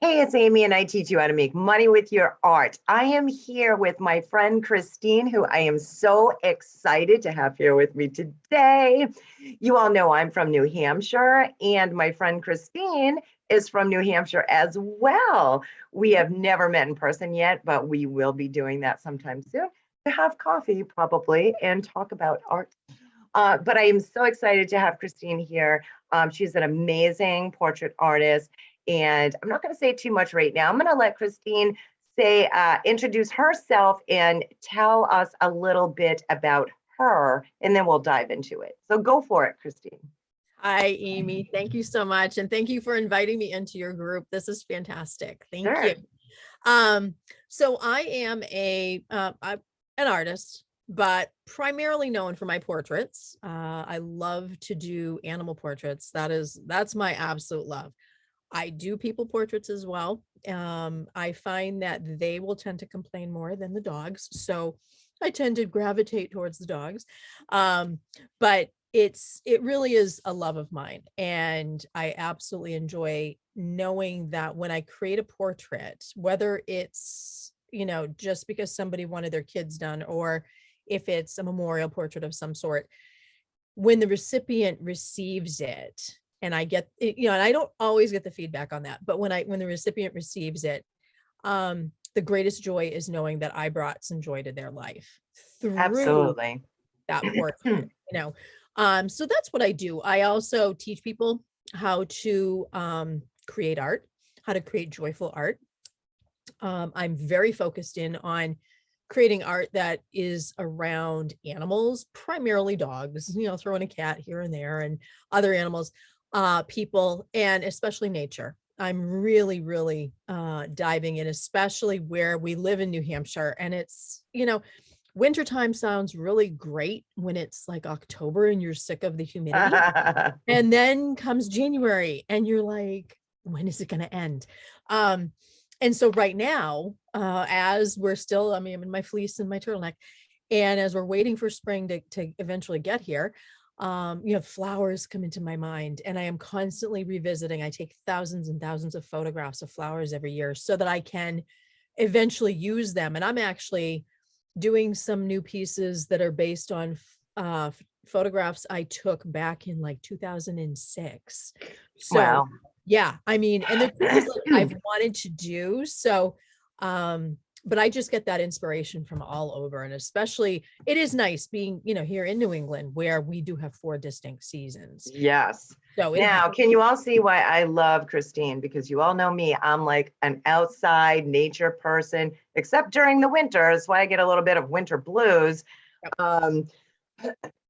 Hey, it's Amy, and I teach you how to make money with your art. I am here with my friend Christine, who I am so excited to have here with me today. You all know I'm from New Hampshire, and my friend Christine is from New Hampshire as well. We have never met in person yet, but we will be doing that sometime soon to have coffee, probably, and talk about art. But I am so excited to have Christine here. She's an amazing portrait artist. And I'm not going to say too much right now. I'm going to let Christine introduce herself and tell us a little bit about her, and then we'll dive into it. So go for it, Christine. Hi, Amy. Thank you so much. And thank you for inviting me into your group. This is fantastic. Thank you. So I am an artist, but primarily known for my portraits. I love to do animal portraits. That's my absolute love. I do people portraits as well. I find that they will tend to complain more than the dogs. So I tend to gravitate towards the dogs. But it really is a love of mine. And I absolutely enjoy knowing that when I create a portrait, whether it's, just because somebody wanted their kids done, or if it's a memorial portrait of some sort, when the recipient receives it, and I get it, and I don't always get the feedback on that, but when the recipient receives it, the greatest joy is knowing that I brought some joy to their life through Absolutely that portrait, so that's what I do. I also teach people how to create art, how to create joyful art. I'm very focused in on creating art that is around animals, primarily dogs, throw in a cat here and there and other animals, people, and especially nature. I'm really, really diving in, especially where we live in New Hampshire. And it's, wintertime sounds really great when it's like October and you're sick of the humidity. And then comes January and you're like, when is it going to end? And so right now, as we're still, I'm in my fleece and my turtleneck, and as we're waiting for spring to eventually get here, flowers come into my mind, and I am constantly revisiting. I take thousands and thousands of photographs of flowers every year so that I can eventually use them. And I'm actually doing some new pieces that are based on photographs I took back in like 2006. So wow. yeah, and the things that I've wanted to do. So, but I just get that inspiration from all over. And especially it is nice being, here in New England, where we do have 4 distinct seasons. Yes. So now, can you all see why I love Christine? Because you all know me, I'm like an outside nature person, except during the winter. That's why I get a little bit of winter blues. Yep.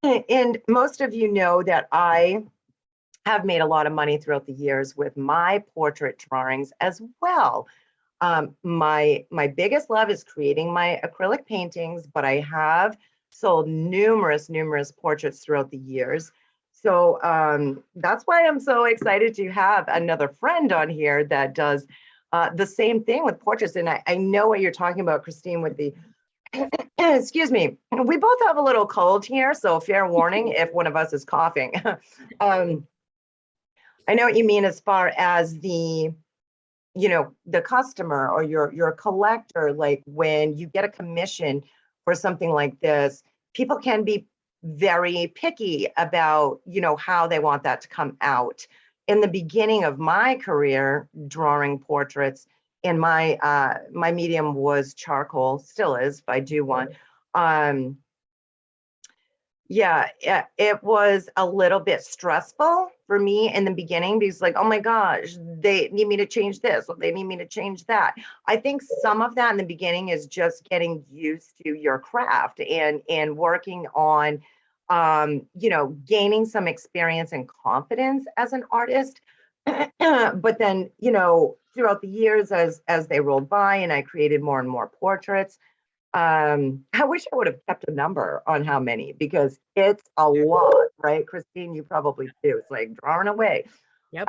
And most of you know that I have made a lot of money throughout the years with my portrait drawings as well. My biggest love is creating my acrylic paintings, but I have sold numerous portraits throughout the years. So that's why I'm so excited to have another friend on here that does the same thing with portraits. And I know what you're talking about, Christine, with the excuse me, we both have a little cold here, so fair warning if one of us is coughing. I know what you mean as far as the customer or your collector. Like when you get a commission for something like this, people can be very picky about, how they want that to come out. In the beginning of my career drawing portraits, and my medium was charcoal, still is, if I do one. Yeah, it was a little bit stressful for me in the beginning because like, oh my gosh, they need me to change this, or they need me to change that. I think some of that in the beginning is just getting used to your craft and working on, gaining some experience and confidence as an artist. But then, throughout the years as they rolled by and I created more and more portraits, I wish I would have kept a number on how many, because it's a lot, right? Christine, you probably do. It's like drawing away. Yep.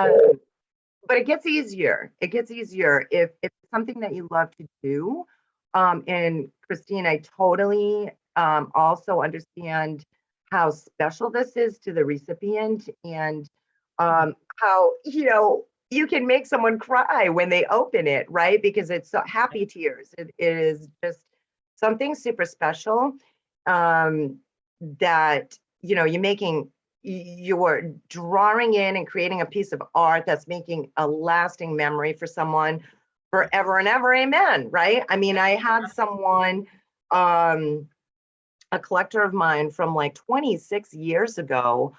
But it gets easier. It gets easier if it's something that you love to do. And Christine, I totally also understand how special this is to the recipient, and how, you can make someone cry when they open it, right? Because it's so happy tears. It is just something super special, that, you're drawing in and creating a piece of art that's making a lasting memory for someone forever and ever. Amen. Right. I mean, I had someone, a collector of mine from like 26 years ago,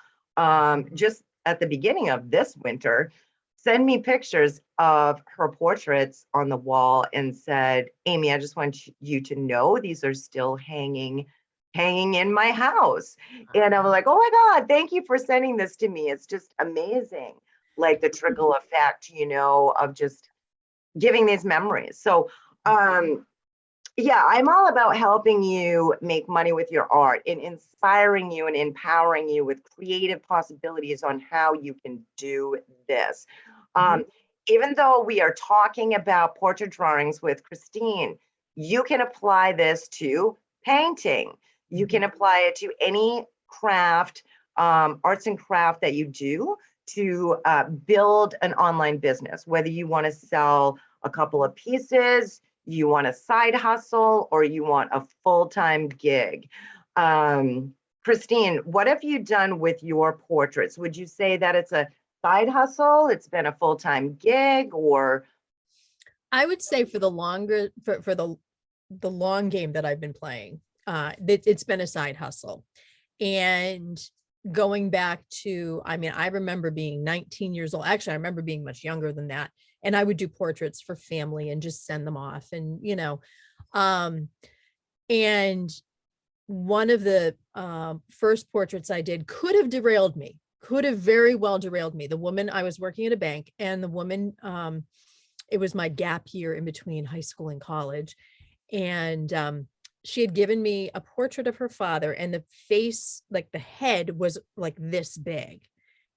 just at the beginning of this winter, send me pictures of her portraits on the wall and said, Amy, I just want you to know these are still hanging in my house. And I was like, oh my God, thank you for sending this to me. It's just amazing. Like the trickle effect, of just giving these memories. So, yeah, I'm all about helping you make money with your art and inspiring you and empowering you with creative possibilities on how you can do this. Even though we are talking about portrait drawings with Christine, you can apply this to painting. You can apply it to any craft, arts and craft that you do to build an online business, whether you want to sell a couple of pieces, you want a side hustle, or you want a full-time gig. Christine, what have you done with your portraits? Would you say that it's a side hustle, it's been a full-time gig, or? I would say for the long game that I've been playing, it's been a side hustle. And going back to, I remember being 19 years old. Actually, I remember being much younger than that. And I would do portraits for family and just send them off. And, and one of the first portraits I did could have very well derailed me. The woman, I was working at a bank, and the woman, it was my gap year in between high school and college. And she had given me a portrait of her father, and the face, like the head was like this big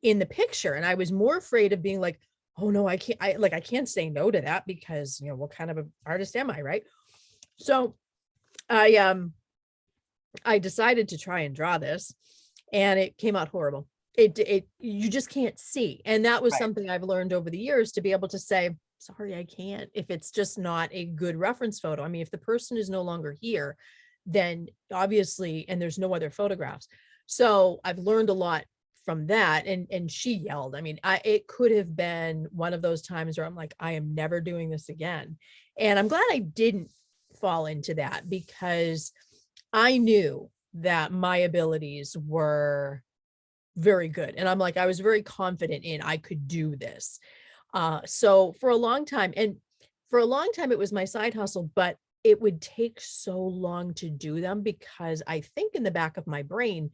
in the picture. And I was more afraid of being like, oh no, I can't say no to that, because, what kind of an artist am I? Right. So I decided to try and draw this, and it came out horrible. You just can't see. And that was something I've learned over the years, to be able to say, sorry, I can't, if it's just not a good reference photo. If the person is no longer here, then obviously, and there's no other photographs. So I've learned a lot from that. And she yelled. It could have been one of those times where I'm like, I am never doing this again. And I'm glad I didn't fall into that, because I knew that my abilities were very good. And I'm like, I was very confident in, I could do this. So for a long time, it was my side hustle, but it would take so long to do them, because I think in the back of my brain,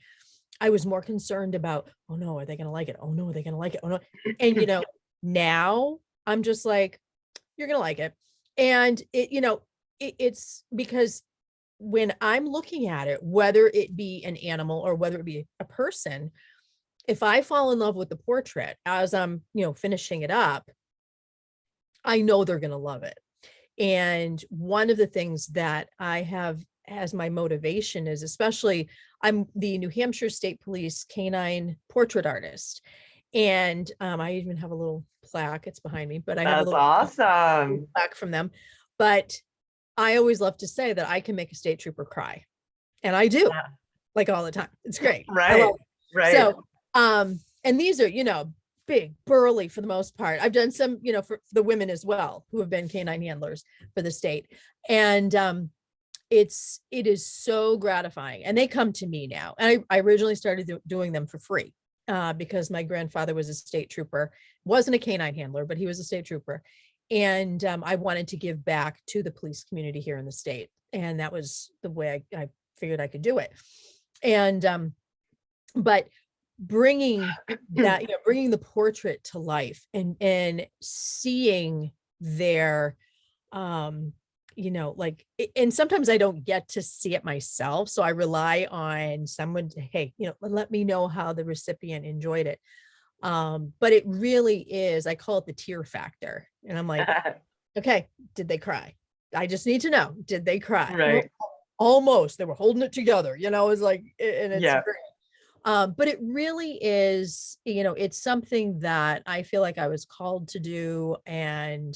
I was more concerned about, oh no, are they going to like it? Oh no, are they going to like it? Oh no. And, now I'm just like, you're going to like it. And it's because when I'm looking at it, whether it be an animal or whether it be a person, if I fall in love with the portrait as I'm, finishing it up, I know they're going to love it. And one of the things that I have as my motivation is, especially, I'm the New Hampshire State Police canine portrait artist. And I even have a little plaque. It's behind me, but I have a little awesome plaque from them. But I always love to say that I can make a state trooper cry. And I do, like all the time. It's great. Right. Right. So, and these are, big, burly for the most part. I've done some, for the women as well, who have been canine handlers for the state. And it is so gratifying. And they come to me now. And I originally started doing them for free, because my grandfather was a state trooper, wasn't a canine handler, but he was a state trooper. And I wanted to give back to the police community here in the state. And that was the way I figured I could do it. And, but bringing that, bringing the portrait to life, and seeing their, like, and sometimes I don't get to see it myself. So I rely on someone to, hey, let me know how the recipient enjoyed it. But it really is, I call it the tear factor. And I'm like, okay, did they cry? I just need to know, did they cry? Right. Almost, they were holding it together, it's like, and it's great. But it really is, it's something that I feel like I was called to do. And,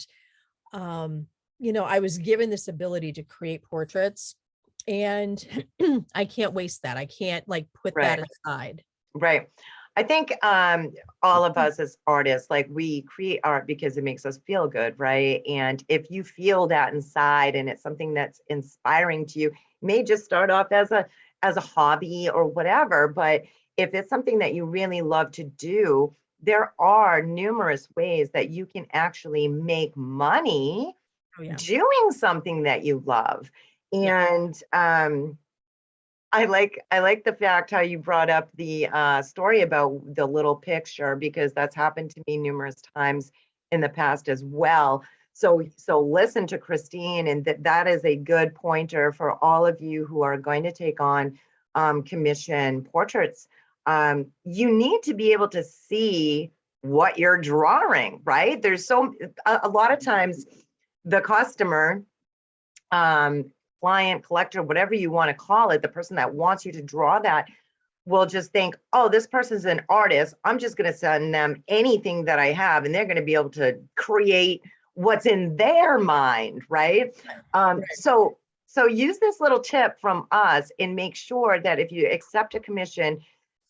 I was given this ability to create portraits, and I can't waste that. I can't like put that Right. aside. Right. I think all of us as artists, like we create art because it makes us feel good, right? And if you feel that inside and it's something that's inspiring to you, it may just start off as a hobby or whatever, but if it's something that you really love to do, there are numerous ways that you can actually make money Oh yeah. doing something that you love. Yeah. And I like the fact how you brought up the story about the little picture, because that's happened to me numerous times in the past as well. So listen to Christine, and that is a good pointer for all of you who are going to take on commission portraits. You need to be able to see what you're drawing, right? There's a lot of times the customer, client, collector, whatever you want to call it, the person that wants you to draw that will just think, oh, this person's an artist. I'm just going to send them anything that I have, and they're going to be able to create what's in their mind, right? Right. So use this little tip from us and make sure that if you accept a commission,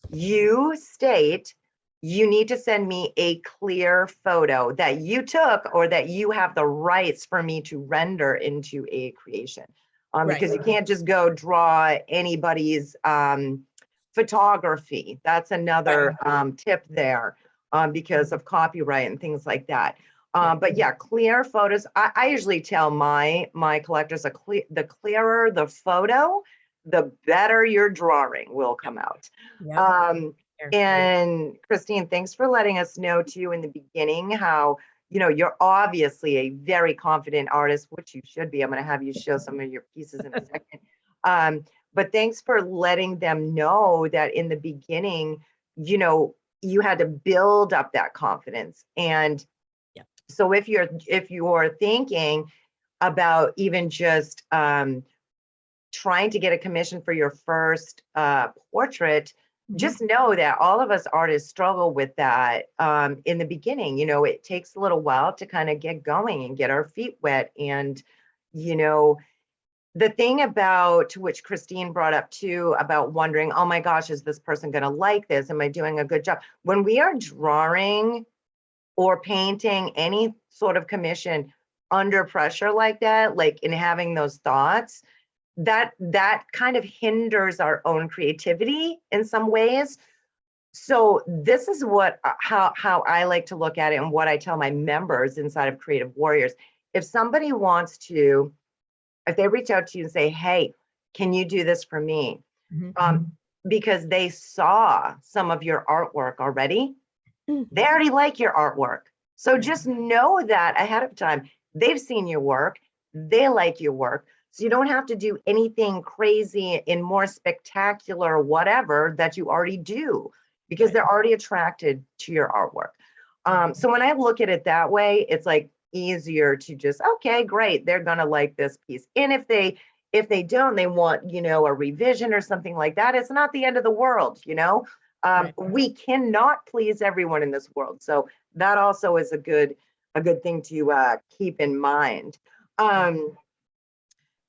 you state you need to send me a clear photo that you took or that you have the rights for me to render into a creation. Right. Because you can't just go draw anybody's photography. That's another tip there, because of copyright and things like that. But yeah, clear photos. I usually tell my collectors the clearer the photo, the better your drawing will come out. Yep. And Christine, thanks for letting us know too in the beginning how, you're obviously a very confident artist, which you should be. I'm going to have you show some of your pieces in a second. But thanks for letting them know that in the beginning, you had to build up that confidence. And Yeah. so if you're thinking about even just trying to get a commission for your first portrait, just know that all of us artists struggle with that in the beginning. It takes a little while to kind of get going and get our feet wet. And, the thing about which Christine brought up too, about wondering, oh my gosh, is this person going to like this? Am I doing a good job? When we are drawing or painting any sort of commission under pressure like that, like in having those thoughts, that kind of hinders our own creativity in some ways. So this is what how I like to look at it, and what I tell my members inside of Creative Warriors. If somebody wants to, if they reach out to you and say, hey, can you do this for me? Because they saw some of your artwork already, they already like your artwork. So just know that ahead of time. They've seen your work, they like your work. So you don't have to do anything crazy and more spectacular, whatever that you already do, because they're already attracted to your artwork. So when I look at it that way, it's like easier to just, okay, great, they're gonna like this piece. And if they don't, they want, a revision or something like that, it's not the end of the world. We cannot please everyone in this world. So that also is a good thing to keep in mind.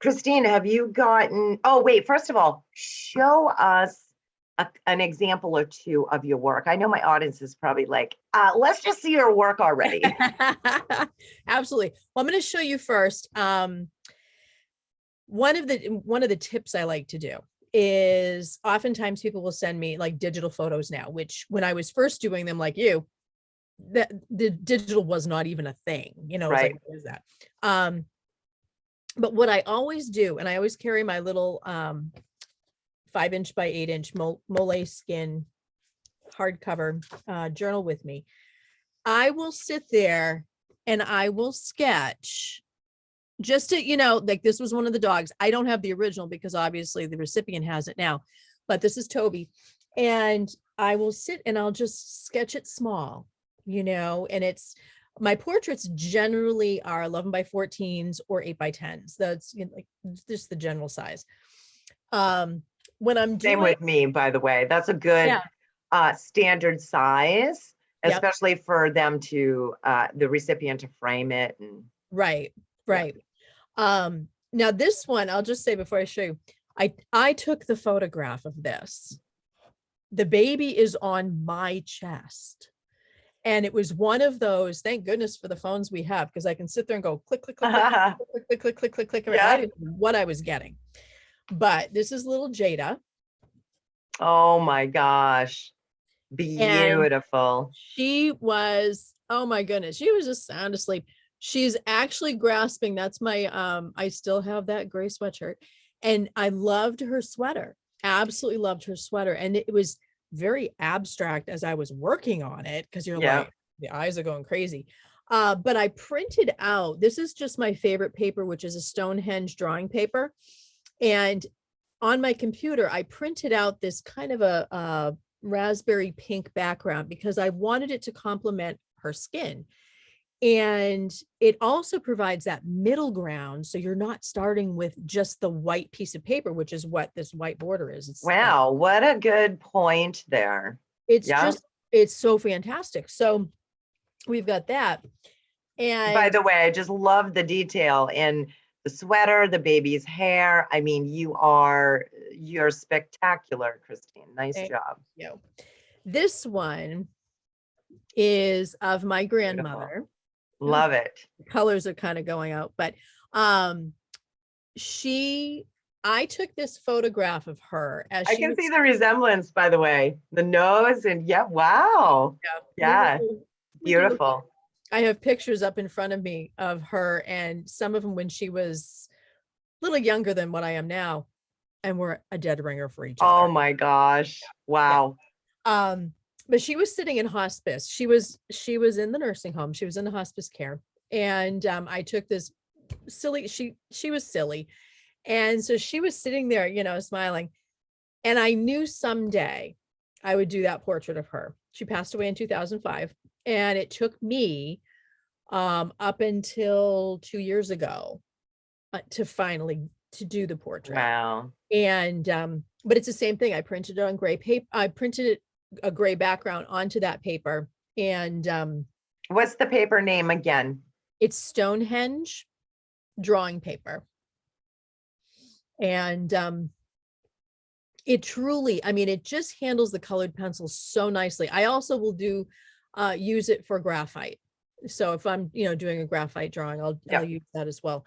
Christine, have you gotten, oh, wait, first of all, show us an example or two of your work. I know my audience is probably like, let's just see your work already. Absolutely. Well, I'm going to show you first. One of the tips I like to do is oftentimes people will send me like digital photos now, which when I was first doing them like you, that the digital was not even a thing, it's Right. like, what is that? But what I always do, and I always carry my little 5" by 8" mole skin hardcover journal with me. I will sit there and I will sketch just to, like this was one of the dogs. I don't have the original because obviously the recipient has it now, but this is Toby. And I will sit and I'll just sketch it small, and it's, my portraits generally are 11 by 14s or 8 by 10s. That's like just the general size. when I'm Same doing, with me, by the way. That's a good standard size, yep, especially for them to the recipient to frame it. And right, yeah. right. Now this one, I'll just say before I show you, I took the photograph of this. The baby is on my chest. And it was one of those, thank goodness for the phones we have, because I can sit there and go click, click, click, click, click, click, click, click, click, click. Yeah. I didn't know what I was getting. But this is little Jada. Oh my gosh. And Beautiful. she was, oh my goodness, she was just sound asleep. She's actually grasping. That's my, I still have that gray sweatshirt. And I loved her sweater. Absolutely loved her sweater. And it was very abstract as I was working on it, because you're like, the eyes are going crazy. But I printed out, this is just my favorite paper, which is a Stonehenge drawing paper. And on my computer, I printed out this kind of a raspberry pink background because I wanted it to complement her skin. And it also provides that middle ground. So you're not starting with just the white piece of paper, which is what this white border is. It's Wow, what a good point there. it's just, it's so fantastic. So we've got that. And by the way, I just love the detail in the sweater, the baby's hair. I mean, you're spectacular, Christine. Nice job. you know, this one is of my grandmother. Beautiful. Love it. The colors are kind of going out, but I took this photograph of her as I can see the resemblance, by the way, the nose and wow. Yeah. Beautiful. I have pictures up in front of me of her, and some of them when she was a little younger than what I am now, and we're a dead ringer for each other. Oh my gosh. Wow. But she was sitting in hospice. She was in the nursing home. She was in the hospice care. And I took this silly, she was silly. And so she was sitting there, smiling. And I knew someday I would do that portrait of her. She passed away in 2005. And it took me up until 2 years ago to finally to do the portrait. Wow. And but it's the same thing. I printed it on gray paper. I printed a gray background onto that paper. And what's the paper name again? It's Stonehenge drawing paper. And it truly, I mean, it just handles the colored pencils so nicely. I also will use it for graphite. So if I'm, doing a graphite drawing, I'll use that as well.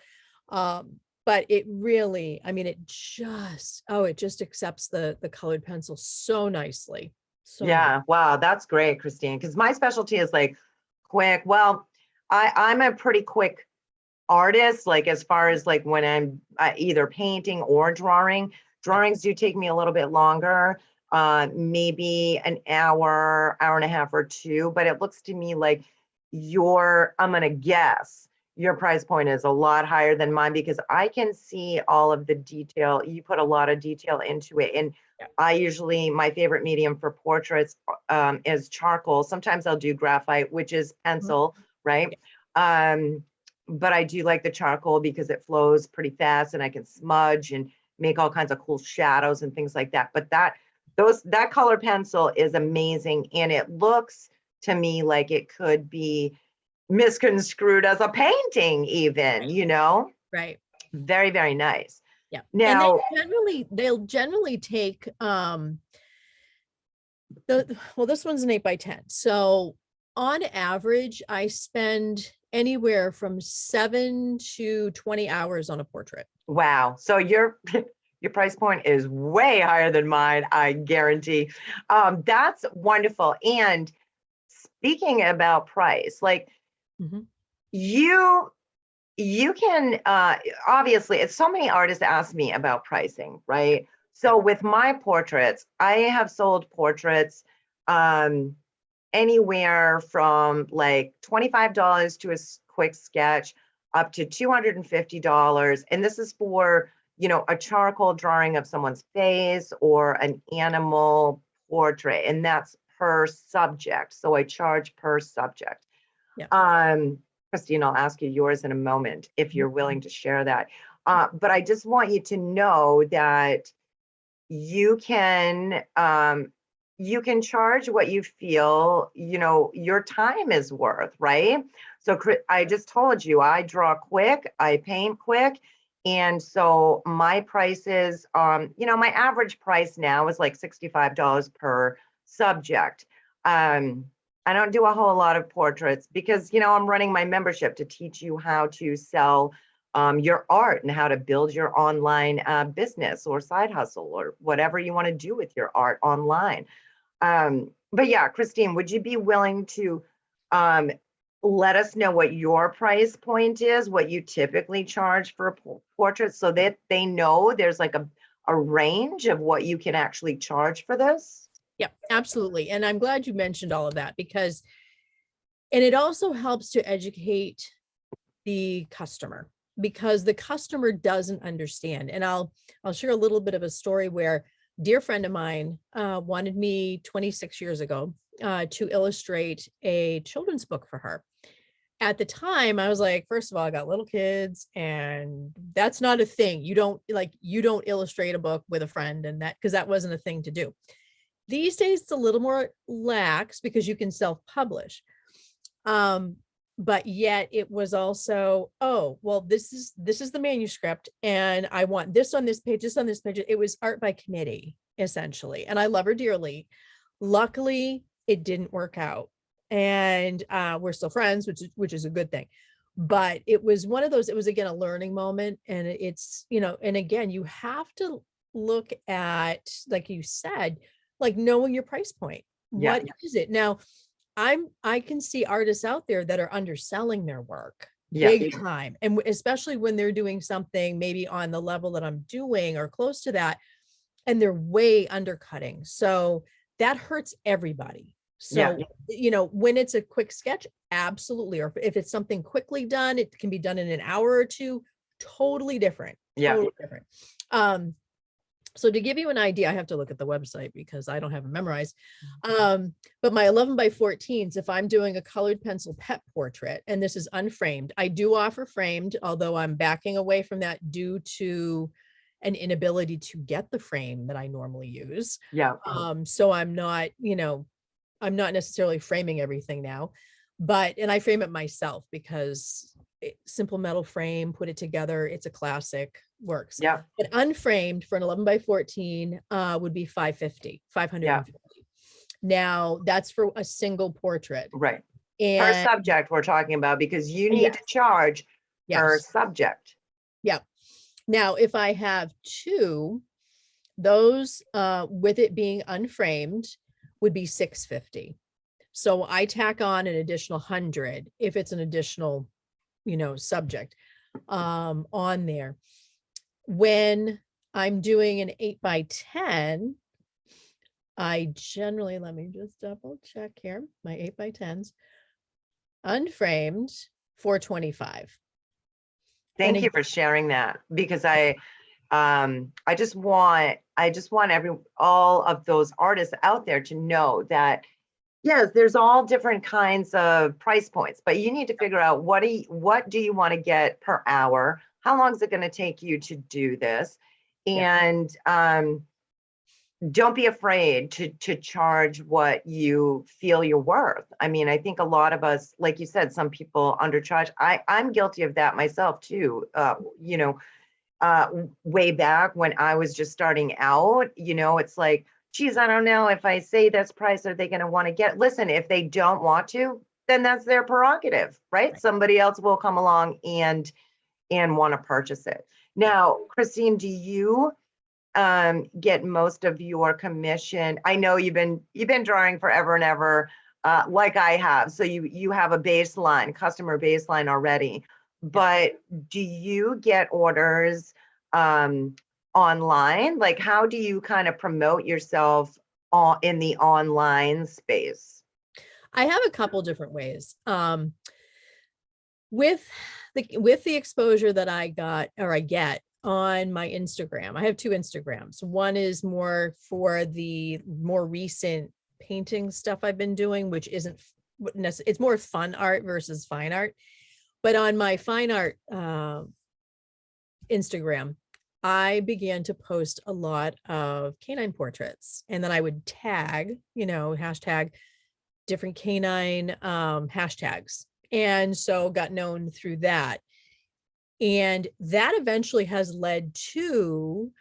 But it really, I mean, it just accepts the colored pencil so nicely. So nice. Wow, that's great, Christine. Because my specialty is like quick. Well, I'm a pretty quick artist, like as far as like when I'm either painting or drawing. Drawings do take me a little bit longer, maybe an hour and a half or two, but it looks to me like I'm gonna guess your price point is a lot higher than mine because I can see all of the detail. You put a lot of detail into it. And my favorite medium for portraits is charcoal. Sometimes I'll do graphite, which is pencil, right? But I do like the charcoal because it flows pretty fast and I can smudge and make all kinds of cool shadows and things like that. But that color pencil is amazing. And it looks to me like it could be misconstrued as a painting even, Right. Very, very nice. Yeah. Now, and they'll generally take, this one's an 8x10. So on average, I spend anywhere from 7 to 20 hours on a portrait. Wow. So your price point is way higher than mine, I guarantee. That's wonderful. And speaking about price, like you can obviously, it's so many artists ask me about pricing, right? So with my portraits, I have sold portraits anywhere from like $25 to a quick sketch up to $250. And this is for, a charcoal drawing of someone's face or an animal portrait. And that's per subject. So I charge per subject. Christine, I'll ask you yours in a moment if you're willing to share that. But I just want you to know that you can charge what you feel, your time is worth, right? So I just told you, I draw quick, I paint quick. And so my prices, my average price now is like $65 per subject. I don't do a whole lot of portraits because, I'm running my membership to teach you how to sell your art and how to build your online business or side hustle or whatever you want to do with your art online. But yeah, Christine, would you be willing to let us know what your price point is, what you typically charge for a portrait so that they know there's like a range of what you can actually charge for this? Yeah, absolutely. And I'm glad you mentioned all of that because, and it also helps to educate the customer because the customer doesn't understand. And I'll share a little bit of a story where a dear friend of mine wanted me 26 years ago to illustrate a children's book for her. At the time, I was like, first of all, I got little kids and that's not a thing. You don't illustrate a book with a friend and that, because that wasn't a thing to do. These days, it's a little more lax because you can self-publish. But yet it was also, oh, well, this is the manuscript and I want this on this page, this on this page. It was art by committee, essentially. And I love her dearly. Luckily, it didn't work out. And we're still friends, which is a good thing. But it was one of those, it was again a learning moment. And it's, and again, you have to look at, like you said, like knowing your price point. Yeah. What is it? Now, I can see artists out there that are underselling their work big time. And especially when they're doing something maybe on the level that I'm doing or close to that, and they're way undercutting. So that hurts everybody. So, when it's a quick sketch, absolutely. Or if it's something quickly done, it can be done in an hour or two, totally different. Totally different. So to give you an idea, I have to look at the website because I don't have it memorized. But my 11 by 14s, if I'm doing a colored pencil pet portrait, and this is unframed, I do offer framed, although I'm backing away from that due to an inability to get the frame that I normally use. Yeah. So I'm not, I'm not necessarily framing everything now, and I frame it myself because simple metal frame, put it together. It's a classic, works. Yeah. But unframed for an 11 by 14 would be 550. Now that's for a single portrait. Right. And per subject we're talking about, because you need to charge per subject. Yeah. Now, if I have two, those with it being unframed would be 650. So I tack on an additional 100 if it's an additional, subject on there. When I'm doing an 8 by 10, I generally, let me just double check here, my 8 by 10s, unframed, 425. Thank you for sharing that, because I just want all of those artists out there to know that yes, there's all different kinds of price points, but you need to figure out what do you want to get per hour? How long is it going to take you to do this? And don't be afraid to charge what you feel you're worth. I mean, I think a lot of us, like you said, some people undercharge. I'm guilty of that myself too. Way back when I was just starting out, it's like, geez, I don't know if I say this price, are they going to want to get? Listen, if they don't want to, then that's their prerogative, right? Somebody else will come along and want to purchase it. Now, Christine, do you get most of your commission? I know you've been drawing forever and ever, like I have. So you have a customer baseline already. But do you get orders online? Like, how do you kind of promote yourself in the online space? I have a couple different ways. With the exposure that I get on my Instagram, I have two Instagrams. One is more for the more recent painting stuff I've been doing, which isn't it's more fun art versus fine art. But on my fine art Instagram, I began to post a lot of canine portraits, and then I would tag, hashtag different canine hashtags. And so got known through that. And that eventually has led to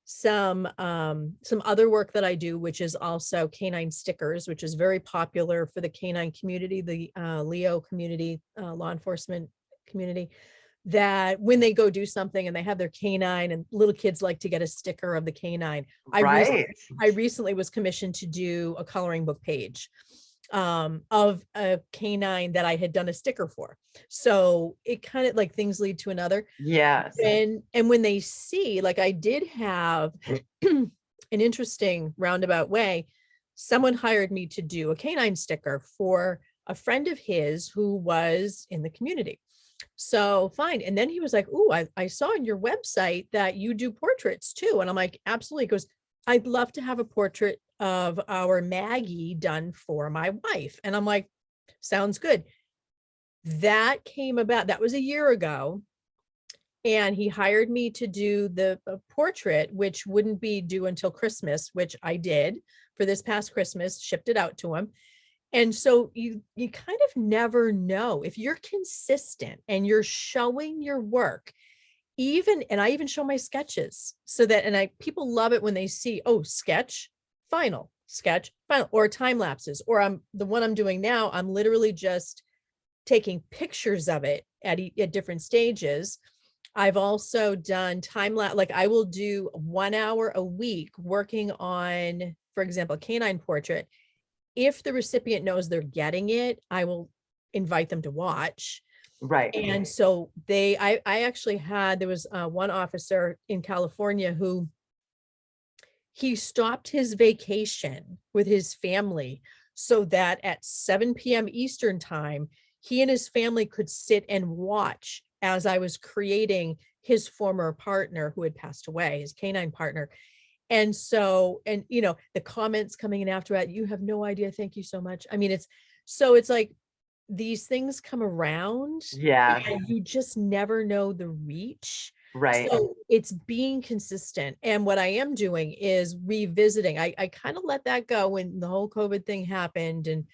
some other work that I do, which is also canine stickers, which is very popular for the canine community, the Leo community, law enforcement community, that when they go do something and they have their canine, and little kids like to get a sticker of the canine. Right. I recently was commissioned to do a coloring book page of a canine that I had done a sticker for. So it kind of like things lead to another. Yes. And when they see, like I did have an interesting roundabout way, someone hired me to do a canine sticker for a friend of his who was in the community. So fine. And then he was like, "Oh, I saw on your website that you do portraits too." And I'm like, "Absolutely." He goes, "I'd love to have a portrait of our Maggie done for my wife." And I'm like, "Sounds good." That came about, that was a year ago. And he hired me to do the portrait, which wouldn't be due until Christmas, which I did for this past Christmas, shipped it out to him. And so you kind of never know if you're consistent and you're showing your work, and I even show my sketches so that, and people love it when they see, oh, sketch, final, or time lapses, or the one I'm doing now, I'm literally just taking pictures of it at different stages. I've also done time lapse, like I will do 1 hour a week working on, for example, a canine portrait. If the recipient knows they're getting it, I will invite them to watch. Right. And so I actually there was one officer in California who he stopped his vacation with his family so that at 7 p.m. Eastern time, he and his family could sit and watch as I was creating his former partner who had passed away, his canine partner. And so, and the comments coming in after that, "You have no idea. Thank you so much." I mean, it's like these things come around. Yeah. And you just never know the reach. Right. So it's being consistent. And what I am doing is revisiting. I kind of let that go when the whole COVID thing happened. And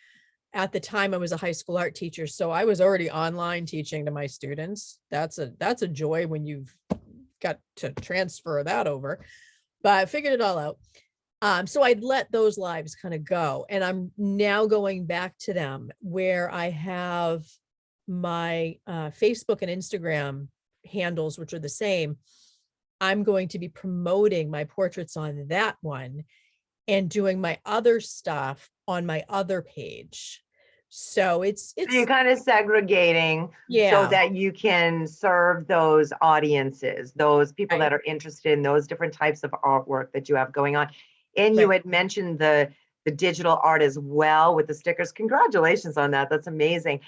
at the time I was a high school art teacher. So I was already online teaching to my students. That's a joy when you've got to transfer that over. But I figured it all out. So I'd let those lives kind of go. And I'm now going back to them where I have my Facebook and Instagram handles, which are the same. I'm going to be promoting my portraits on that one and doing my other stuff on my other page. So it's So you're kind of segregating so that you can serve those audiences, those people that are interested in those different types of artwork that you have going on. And you had mentioned the digital art as well with the stickers. Congratulations on that. That's amazing.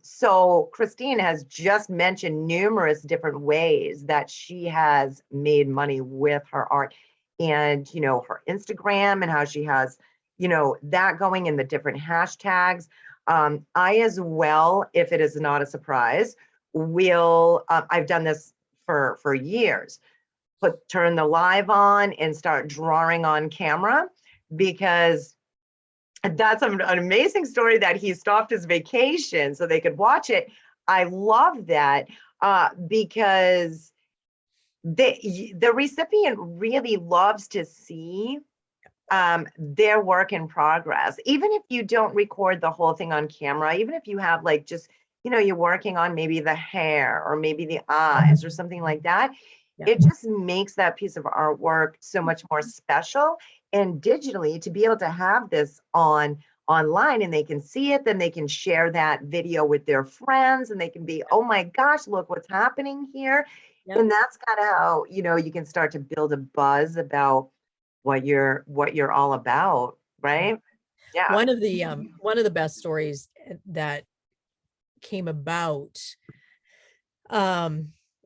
So Christine has just mentioned numerous different ways that she has made money with her art, and her Instagram and how she has that going in the different hashtags. I as well, if it is not a surprise, will I've done this for years, turn the live on and start drawing on camera, because that's an amazing story that he stopped his vacation so they could watch it. I love that because the recipient really loves to see their work in progress. Even if you don't record the whole thing on camera, even if you have like just, you're working on maybe the hair or maybe the eyes or something like that, it just makes that piece of artwork so much more special. And digitally, to be able to have this online and they can see it, then they can share that video with their friends and they can be, oh my gosh, look what's happening here. And that's kind of how, you can start to build a buzz about what you're all about, right? Yeah. One of the best stories that came about,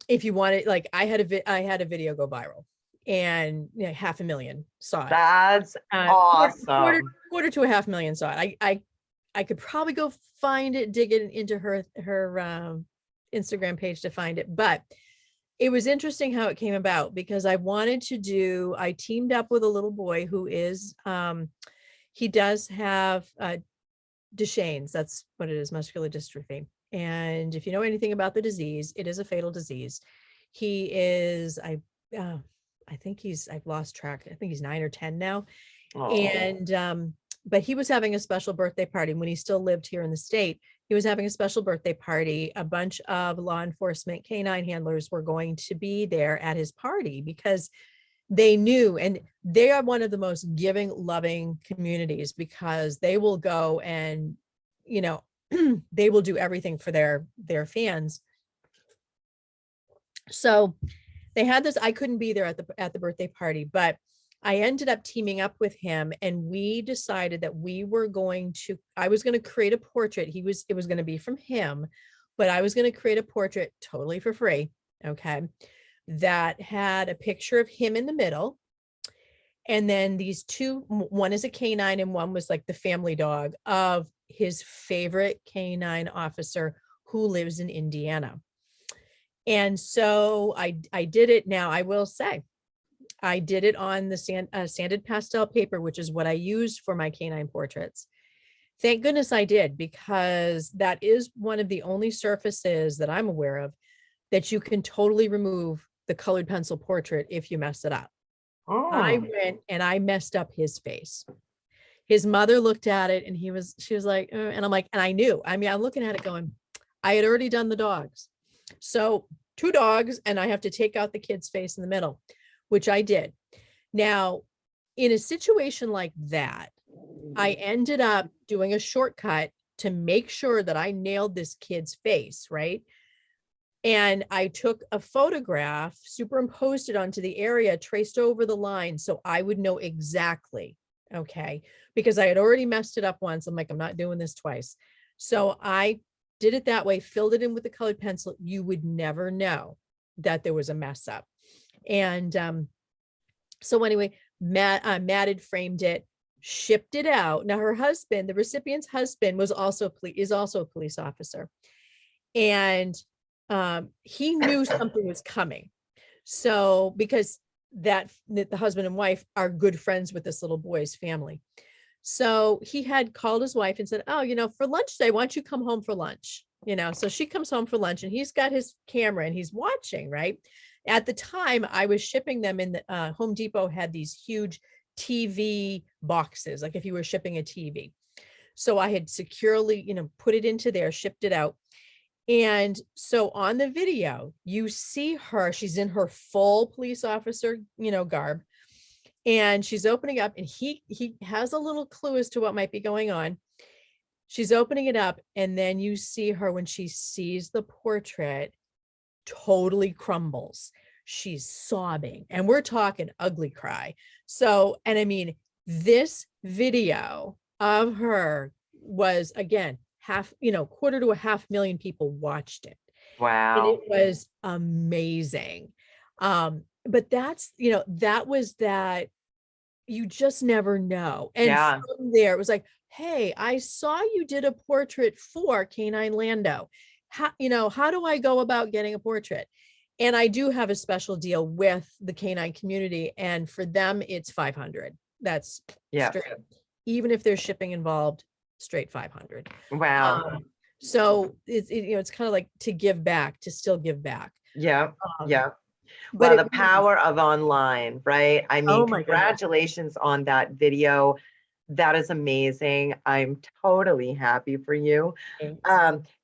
if you want it, like I had a video go viral and 500,000 saw it. That's awesome. Quarter to 500,000 saw it. I could probably go find it, dig it into her Instagram page to find it. But it was interesting how it came about because I teamed up with a little boy who is, he does have Duchenne's, that's what it is, muscular dystrophy. And if you know anything about the disease, it is a fatal disease. He is, I think I've lost track. I think he's 9 or 10 now. Oh. And, but he was having a special birthday party when he still lived here in the state. He was having a special birthday party. A bunch of law enforcement canine handlers were going to be there at his party because they knew, and they are one of the most giving, loving communities because they will go and, you know, they will do everything for their fans. So they had this, I couldn't be there at the birthday party, but I ended up teaming up with him and we decided that I was going to create a portrait. It was going to be from him, but I was going to create a portrait totally for free. Okay. That had a picture of him in the middle. And then these two, one is a canine and one was like the family dog of his favorite canine officer who lives in Indiana. And so I did it. Now I will say, I did it on the sanded pastel paper, which is what I used for my canine portraits. Thank goodness I did, because that is one of the only surfaces that I'm aware of that you can totally remove the colored pencil portrait if you mess it up. I went and I messed up his face. His mother looked at it and she was like, and I'm like, and I knew, I mean, I'm looking at it going, I had already done the dogs. So 2 dogs, and I have to take out the kid's face in the middle, which I did. Now, in a situation like that, I ended up doing a shortcut to make sure that I nailed this kid's face, right? And I took a photograph, superimposed it onto the area, traced over the line so I would know exactly, okay? Because I had already messed it up once. I'm like, I'm not doing this twice. So I did it that way, filled it in with the colored pencil. You would never know that there was a mess up. And so anyway, Matt had framed it, shipped it out. Now her husband, the recipient's husband, is also a police officer. And he knew something was coming. So because the husband and wife are good friends with this little boy's family. So he had called his wife and said, oh, you know, for lunch today, why don't you come home for lunch? You know, so she comes home for lunch and he's got his camera and he's watching, right? At the time I was shipping them in the Home Depot had these huge TV boxes, like if you were shipping a TV. So I had securely, you know, put it into there, shipped it out. And so on the video, you see her, she's in her full police officer, you know, garb, and she's opening up and he has a little clue as to what might be going on. She's opening it up. And then you see her when she sees the portrait, totally crumbles. She's sobbing, and we're talking ugly cry. So, and I mean, this video of her was, again, quarter to 500,000 people watched it. Wow. And it was amazing. But that's, you know, that was that, you just never know. And Yeah. from there, it was like, hey, I saw you did a portrait for Canine Lando. How do I go about getting a portrait? And I do have a special deal with the canine community. And for them, it's 500. That's straight, even if there's shipping involved, straight 500. Wow. So it's kind of like to give back, to still give back. Yeah. Yeah. But well, the power of online, right? I mean, congratulations on that video. That is amazing. I'm totally happy for you.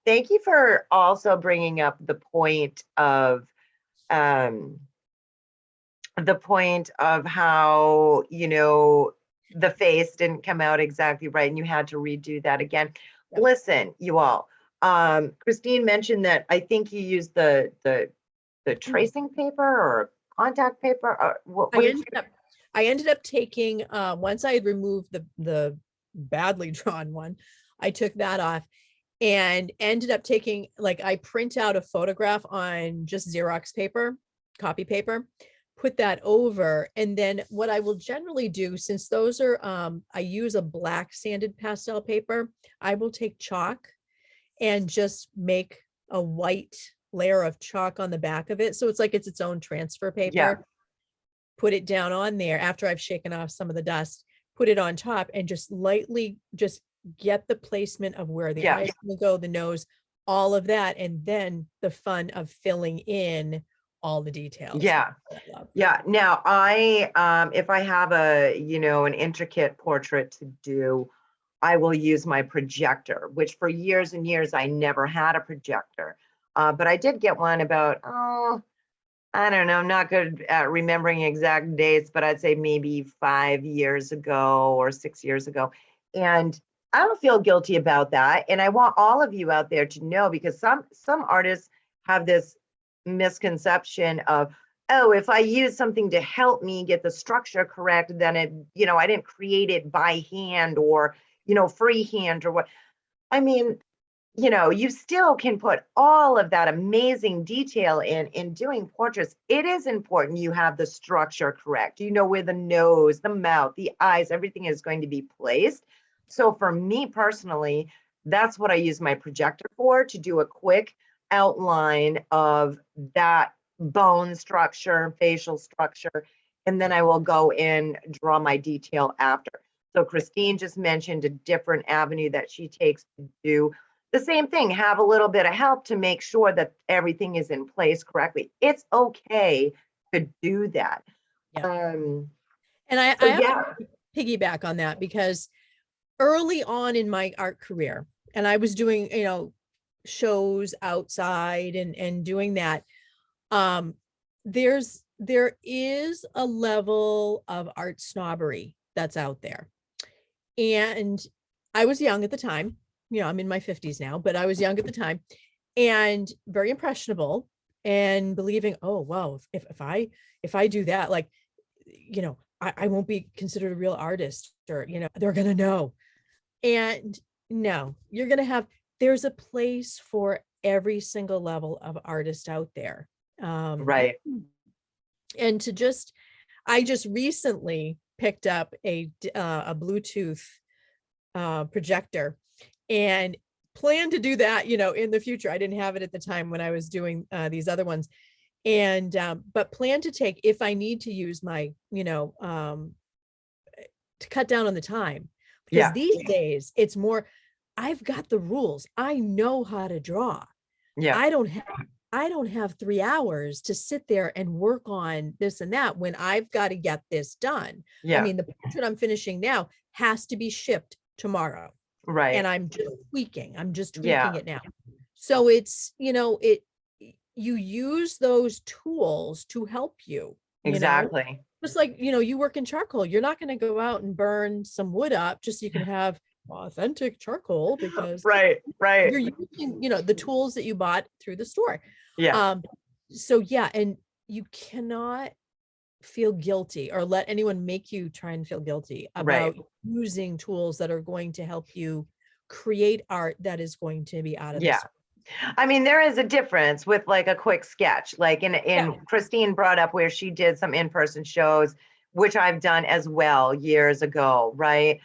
Thank you for also bringing up the point of how, you know, the face didn't come out exactly right and you had to redo that again. Yep. Listen, you all, Christine mentioned that I think you used the tracing paper or contact paper. Or I ended up taking, once I had removed the badly drawn one, I took that off and ended up taking, like, I print out a photograph on just Xerox paper, copy paper, put that over. And then what I will generally do, since those are, I use a black sanded pastel paper, I will take chalk and just make a white layer of chalk on the back of it. So it's like it's its own transfer paper. Yeah. Put it down on there after I've shaken off some of the dust, put it on top and just lightly just get the placement of where the eyes will go, the nose, all of that. And then the fun of filling in all the details. Yeah. Yeah. Now if I have an intricate portrait to do, I will use my projector, which for years and years, I never had a projector. But I did get one about, I don't know, I'm not good at remembering exact dates, but I'd say maybe 5 years ago or 6 years ago. And I don't feel guilty about that. And I want all of you out there to know, because some artists have this misconception of, oh, if I use something to help me get the structure correct, then it, I didn't create it by hand or, freehand or what. I mean, you still can put all of that amazing detail in doing portraits. It is important you have the structure correct. Where the nose, the mouth, the eyes, everything is going to be placed. So for me personally, that's what I use my projector for, to do a quick outline of that bone structure, facial structure, and then I will go in, draw my detail after. So Christine just mentioned a different avenue that she takes to do the same thing, have a little bit of help to make sure that everything is in place correctly. It's okay to do that. Yeah. And I have to piggyback on that, because early on in my art career, and I was doing, shows outside and doing that, there is a level of art snobbery that's out there. And I was young at the time. I'm in my 50s now, but I was young at the time and very impressionable and believing, oh, wow, if I do that, like, I won't be considered a real artist, or, they're going to know. And no, there's a place for every single level of artist out there. Right. And I just recently picked up a Bluetooth projector and plan to do that, in the future. I didn't have it at the time when I was doing these other ones. And, but plan to take, if I need to use my, to cut down on the time, because these days it's more, I've got the rules. I know how to draw. Yeah. I don't have 3 hours to sit there and work on this and that when I've got to get this done. Yeah. I mean, the portrait I'm finishing now has to be shipped tomorrow. Right. And I'm just tweaking it now. So it's, you use those tools to help you. Exactly. Just like, you work in charcoal, you're not going to go out and burn some wood up just so you can have authentic charcoal, because you're using, the tools that you bought through the store. Yeah. So yeah. And you cannot feel guilty or let anyone make you try and feel guilty about using tools that are going to help you create art that is going to be out of this. I mean, there is a difference with like a quick sketch, like in Christine brought up where she did some in-person shows, which I've done as well years ago. Right.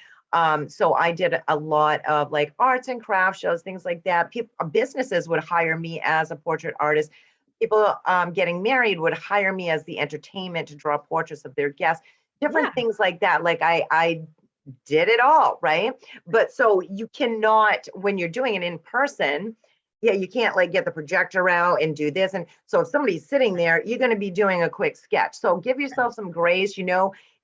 So I did a lot of like arts and craft shows, things like that. Businesses would hire me as a portrait artist. People getting married would hire me as the entertainment to draw portraits of their guests, different things like that. Like I did it all, right? But so you cannot, when you're doing it in person, you can't like get the projector out and do this. And so if somebody's sitting there, you're going to be doing a quick sketch. So give yourself some grace,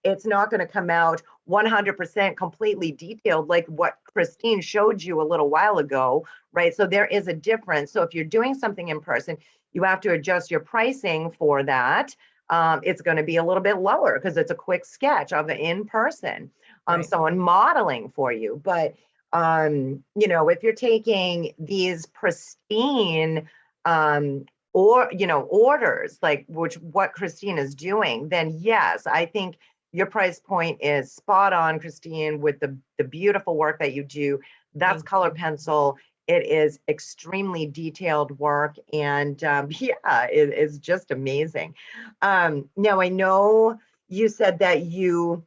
it's not going to come out 100% completely detailed like what Christine showed you a little while ago, right? So there is a difference. So if you're doing something in person, you have to adjust your pricing for that. It's going to be a little bit lower because it's a quick sketch of an in-person, someone modeling for you. But, if you're taking these pristine orders, like what Christine is doing, then yes, I think your price point is spot on, Christine, with the beautiful work that you do. That's color pencil. It is extremely detailed work, and it is just amazing. Now I know you said that you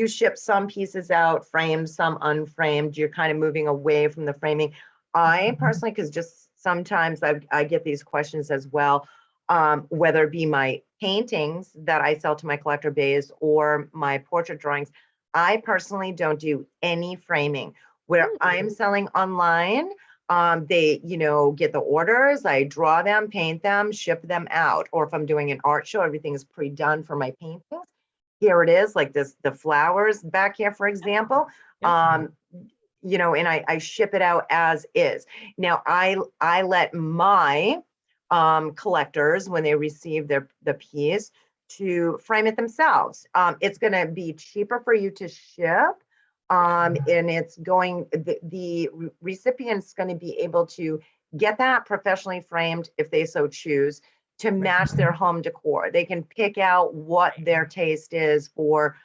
ship some pieces out framed, some unframed. You're kind of moving away from the framing. I personally, because just sometimes I get these questions as well, whether it be my paintings that I sell to my collector base or my portrait drawings, I personally don't do any framing. Where I'm selling online, they, get the orders, I draw them, paint them, ship them out. Or if I'm doing an art show, everything is pre-done for my paintings. Here it is, like this, the flowers back here, for example. Yep. And I ship it out as is. Now I let my collectors, when they receive the piece, to frame it themselves. It's going to be cheaper for you to ship. And it's going, the recipient's going to be able to get that professionally framed if they so choose to match their home decor. They can pick out what their taste is for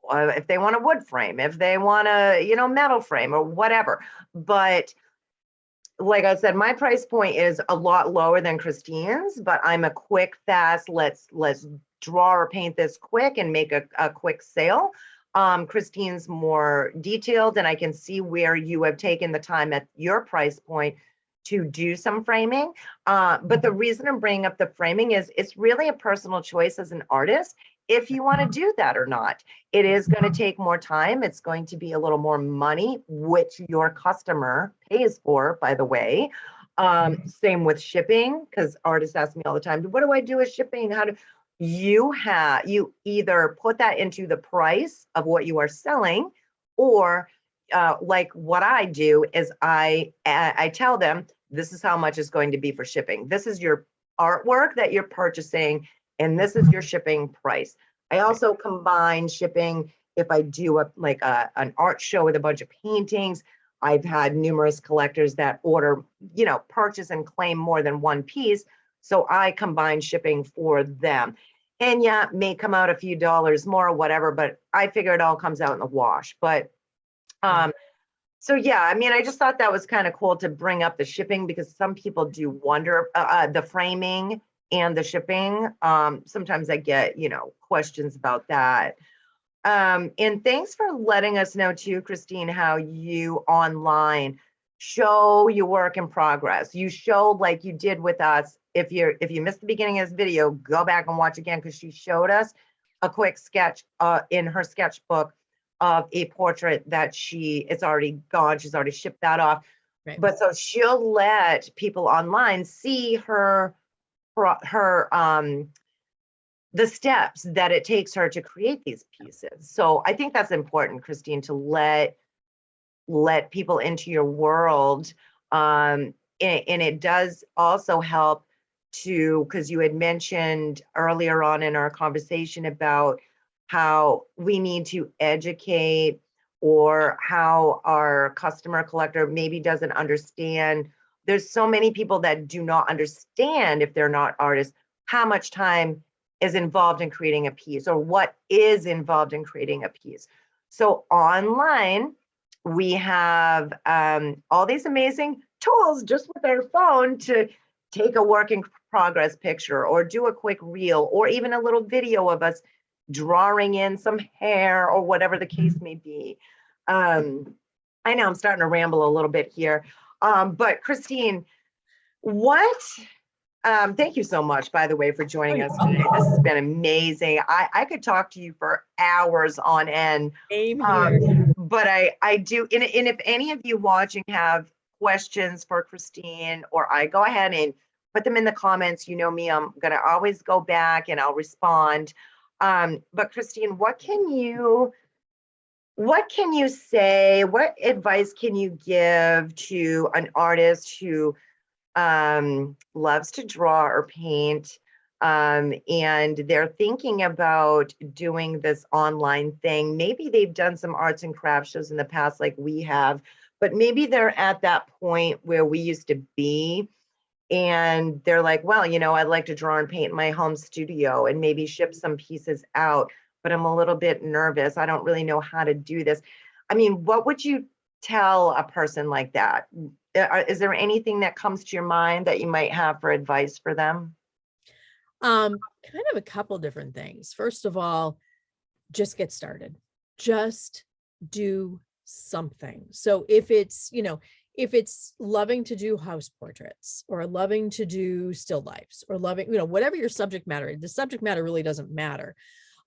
if they want a wood frame, if they want a, metal frame or whatever. But like I said, my price point is a lot lower than Christine's, but I'm a quick, fast, let's draw or paint this quick and make a quick sale. Christine's more detailed, and I can see where you have taken the time at your price point to do some framing. But the reason I'm bringing up the framing is it's really a personal choice as an artist if you want to do that or not. It is going to take more time. It's going to be a little more money, which your customer pays for, by the way. Same with shipping, because artists ask me all the time, what do I do with shipping? How do you either put that into the price of what you are selling, or like what I do is I tell them, this is how much it's going to be for shipping. This is your artwork that you're purchasing, and this is your shipping price. I also combine shipping if I do an art show with a bunch of paintings. I've had numerous collectors that order, purchase and claim more than one piece. So I combine shipping for them. And yeah, it may come out a few dollars more or whatever, but I figure it all comes out in the wash. But so yeah, I mean, I just thought that was kind of cool to bring up the shipping, because some people do wonder the framing and the shipping. Sometimes I get, questions about that. And thanks for letting us know too, Christine, how you online show your work in progress. You showed, like you did with us. If you missed the beginning of this video, go back and watch again, because she showed us a quick sketch in her sketchbook of a portrait that it's already gone. She's already shipped that off. Right. But so she'll let people online see her the steps that it takes her to create these pieces. So I think that's important, Christine, to let people into your world. And it does also help because you had mentioned earlier on in our conversation about how we need to educate, or how our customer collector maybe doesn't understand. There's so many people that do not understand, if they're not artists, how much time is involved in creating a piece, or what is involved in creating a piece. So online, we have all these amazing tools just with our phone to take a work in progress picture, or do a quick reel, or even a little video of us drawing in some hair, or whatever the case may be. I know I'm starting to ramble a little bit here, but Christine, thank you so much, by the way, for joining us today. This has been amazing. I could talk to you for hours on end. Same here. But I do, and if any of you watching have questions for Christine, or I, go ahead and put them in the comments. You know me, I'm gonna always go back and I'll respond. But Christine, what can you say? What advice can you give to an artist who loves to draw or paint, and they're thinking about doing this online thing? Maybe they've done some arts and crafts shows in the past, like we have, but maybe they're at that point where we used to be, and they're like, well, I'd like to draw and paint in my home studio and maybe ship some pieces out, but I'm a little bit nervous. I don't really know how to do this. I mean, what would you tell a person like that? Is there anything that comes to your mind that you might have for advice for them? Kind of a couple different things. First of all, just get started. Just do something. So if it's, if it's loving to do house portraits or loving to do still lifes or loving, whatever your subject matter, the subject matter really doesn't matter.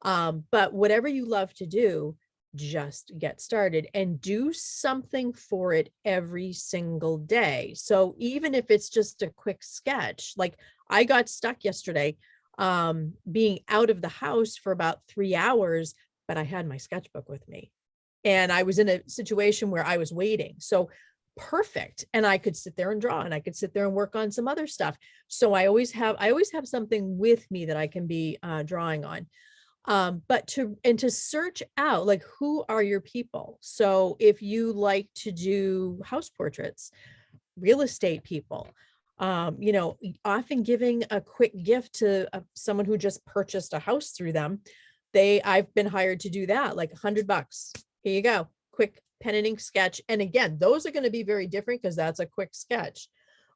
But whatever you love to do, just get started and do something for it every single day. So even if it's just a quick sketch, like I got stuck yesterday, being out of the house for about 3 hours, but I had my sketchbook with me and I was in a situation where I was waiting. So perfect. And I could sit there and draw and I could sit there and work on some other stuff. So I always have something with me that I can be drawing on. But to search out, like, who are your people? So if you like to do house portraits, real estate people, often giving a quick gift to someone who just purchased a house through them. I've been hired to do that, like $100. Here you go, quick pen and ink sketch. And again, those are going to be very different because that's a quick sketch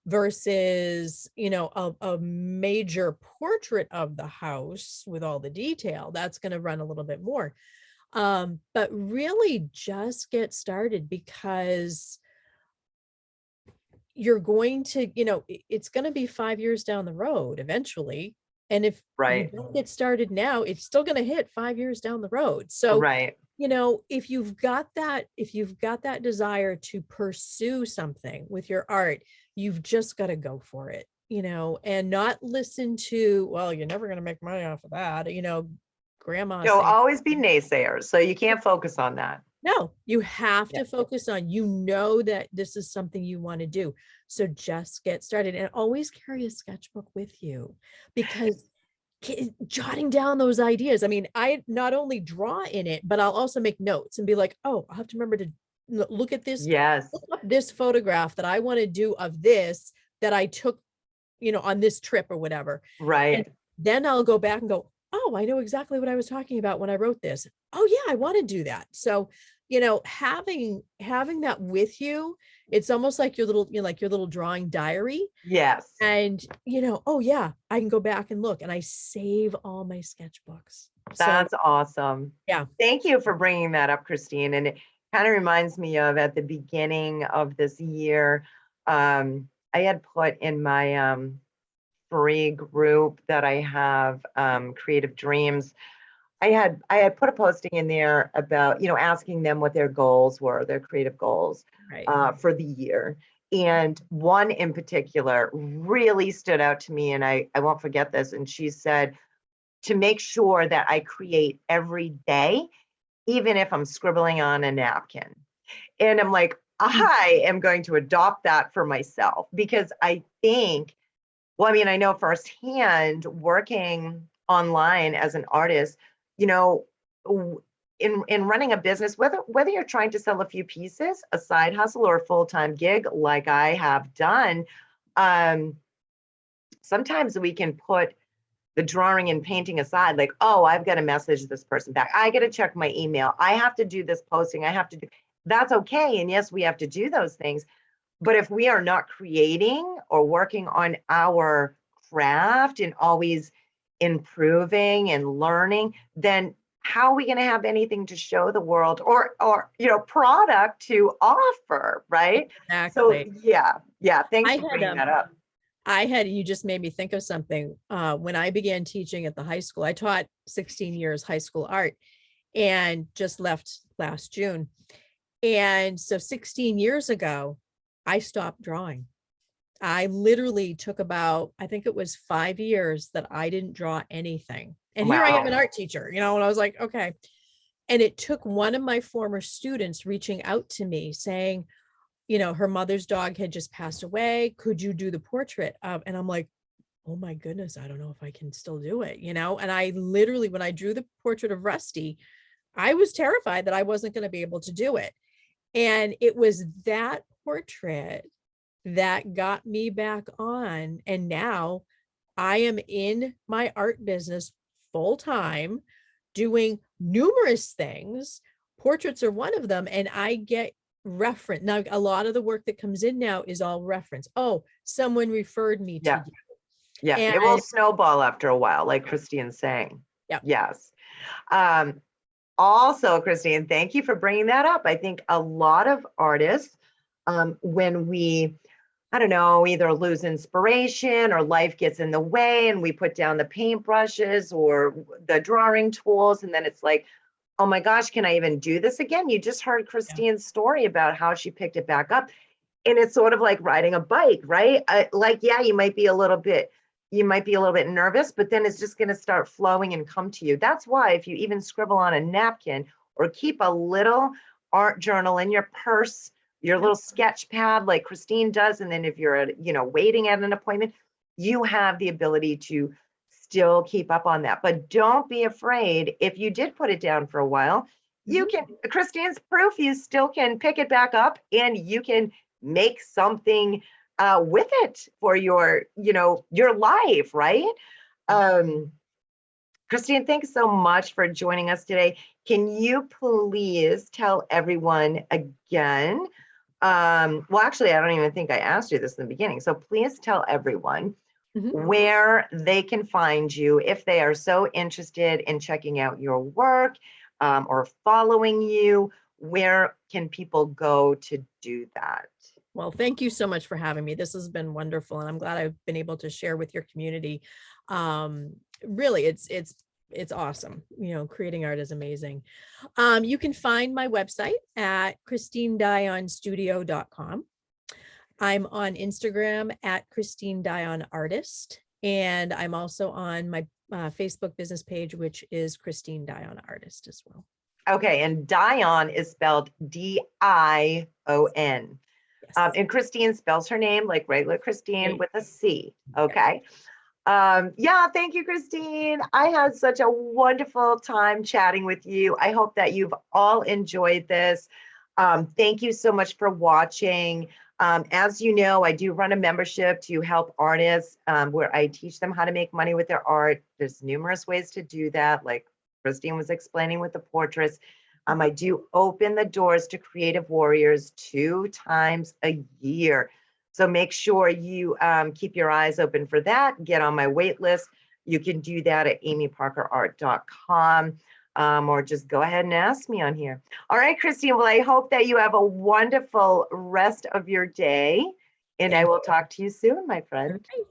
versus, a major portrait of the house with all the detail. That's going to run a little bit more. But really just get started, because you're going to, it's going to be 5 years down the road eventually. And if you don't get started now, it's still going to hit 5 years down the road. So, if you've got that desire to pursue something with your art, you've just got to go for it, and not listen to, well, you're never going to make money off of that. Grandma. There'll always be naysayers. So you can't focus on that. No, you have to focus on, that this is something you want to do. So just get started and always carry a sketchbook with you, because jotting down those ideas. I mean, I not only draw in it, but I'll also make notes and be like, oh, I'll have to remember to look at this. Yes. Look up this photograph that I want to do of this that I took, on this trip or whatever. Right. And then I'll go back and go, oh, I know exactly what I was talking about when I wrote this. Oh yeah, I want to do that. So, having that with you, it's almost like your little drawing diary. Yes. And, oh yeah, I can go back and look, and I save all my sketchbooks. That's awesome. Yeah. Thank you for bringing that up, Christine. And it kind of reminds me of, at the beginning of this year, I had put in my free group that I have, Creative Dreams. I had put a posting in there about, asking them what their goals were, their creative goals for the year. And one in particular really stood out to me, and I won't forget this. And she said, to make sure that I create every day, even if I'm scribbling on a napkin. And I'm like, I am going to adopt that for myself, because I think, well, I mean, I know firsthand, working online as an artist, in running a business, whether you're trying to sell a few pieces, a side hustle, or a full-time gig like I have done, sometimes we can put the drawing and painting aside, like, oh, I've got to message this person back. I got to check my email. I have to do this posting. I have to do, that's okay. And yes, we have to do those things. But if we are not creating or working on our craft and always improving and learning, then how are we going to have anything to show the world or product to offer, right? Exactly. So yeah. Thanks for bringing that up. You just made me think of something. When I began teaching at the high school, I taught 16 years high school art and just left last June. And so 16 years ago, I stopped drawing. I literally took about, I think it was 5 years that I didn't draw anything. And here I am, an art teacher, and I was like, okay. And it took one of my former students reaching out to me saying, her mother's dog had just passed away. Could you do the portrait of? And I'm like, oh my goodness, I don't know if I can still do it, And I literally, when I drew the portrait of Rusty, I was terrified that I wasn't going to be able to do it. And it was that portrait that got me back on. And now I am in my art business full time, doing numerous things. Portraits are one of them. And I get reference. Now, a lot of the work that comes in now is all reference. Oh, someone referred me to you. Yeah, and it will snowball after a while, like Christine's saying. Yeah. Yes. Also, Christine, thank you for bringing that up. I think a lot of artists when we, I don't know, either lose inspiration or life gets in the way and we put down the paintbrushes or the drawing tools. And then it's like, oh my gosh, can I even do this again? You just heard Christine's story about how she picked it back up. And it's sort of like riding a bike, right? Like, yeah, you might be a little bit nervous, but then it's just going to start flowing and come to you. That's why if you even scribble on a napkin or keep a little art journal in your purse, your little sketch pad like Christine does, and then if you're waiting at an appointment, you have the ability to still keep up on that. But don't be afraid if you did put it down for a while. You can, Christine's proof, you still can pick it back up and you can make something with it for your life, right? Christine, thanks so much for joining us today. Can you please tell everyone again? Well, actually, I don't even think I asked you this in the beginning. So please tell everyone where they can find you if they are so interested in checking out your work or following you. Where can people go to do that? Well, thank you so much for having me. This has been wonderful, and I'm glad I've been able to share with your community. Really, it's awesome. Creating art is amazing. You can find my website at christinedionstudio.com. I'm on Instagram at Christine Dion Artist, and I'm also on my Facebook business page, which is Christine Dion Artist as well. Okay, and Dion is spelled Dion. Yes. And Christine spells her name like regular Christine with a C. Okay. Yeah, thank you, Christine. I had such a wonderful time chatting with you. I hope that you've all enjoyed this. Thank you so much for watching. As you know, I do run a membership to help artists where I teach them how to make money with their art. There's numerous ways to do that, like Christine was explaining with the portraits. I do open the doors to Creative Warriors 2 times a year. So make sure you keep your eyes open for that. Get on my wait list. You can do that at amyparkerart.com or just go ahead and ask me on here. All right, Christine. Well, I hope that you have a wonderful rest of your day. And I will talk to you soon, my friend. Okay.